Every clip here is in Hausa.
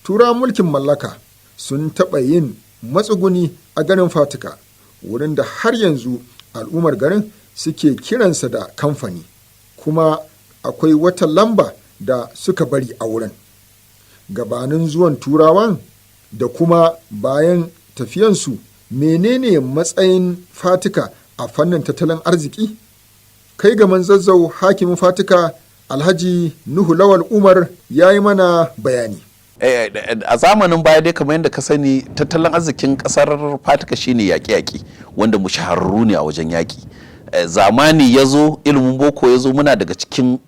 Turawan mulkin mallaka sun taɓa yin matsuguni a garin Fatika, wurin da har yanzu al'ummar garin suke kiransa da kamfani, kuma akwai wata lamba da suka bari a wurin. Gabanin zuwan Turawan da kuma bayan tafiyansu, menene matsayin Fatika a fannin tattalin arziki? Kai gaman Zazzau hakimin Fatika Alhaji Nuhu Lawal Umar ya yi mana bayani. A zamanin baya dai kamar yadda ka sani, tattalin arzikin kasar Fatika shine yaƙe-yaƙe, wanda mu shahararru ne a wajen yaƙi. Zamani ya zo, ilimin boko ya zo, muna daga cikin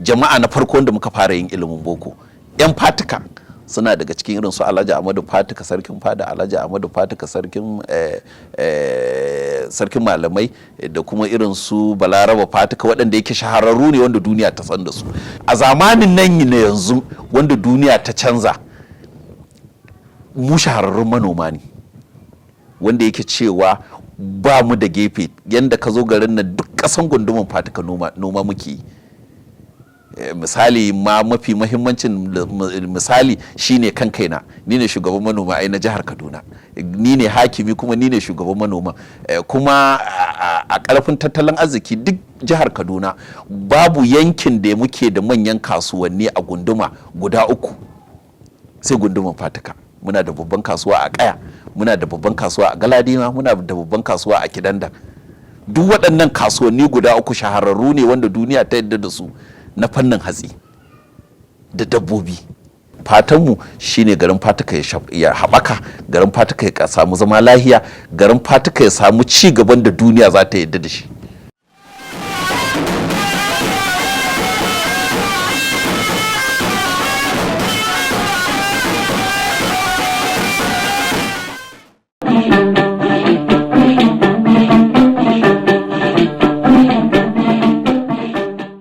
jama'a na farko wanda muka fara yin ilimin boko. 'Yan Fatika suna daga cikin irin su Alhaji Ahmadu Fatika sarkin fada, Alhaji Ahmadu Fatika sarkin malamai, da kuma irin su Balaraba Fatika, waɗanda yake shahararru ne wanda duniya ta san da su. A zamanin nan na yanzu wanda duniya ta canza, mu shahararrun manoma ne, wanda yake cewa ba mu da gefe. Yanda ka zo garin nan duk ƙasan gunduman Fatika noma muke yi. Misali ma mafi mahimmancin misali shine kan kaina, ni ne shugaban manoma na jihar Kaduna, ni ne hakimi kuma ni ne shugaban manoma, kuma a ƙarfin tattalin arziki duk jihar Kaduna babu yankin da muke da manyan kasuwanni a gunduma guda uku sai gunduman Fatika. Muna da babban kasuwa a Kaya, muna da babban kasuwa a Galadima, muna da babban kasuwa a Kidanda. Duk waɗannan kasuwanni guda uku shahararru ne wanda duniya ta yadda da su na fannin hatsi da dabbobi. Fatanmu shine garin Fatika ya haɓaka, garin Fatika ya samu zama lahiya, garin Fatika ya samu ci gaban da duniya za ta yadda da shi.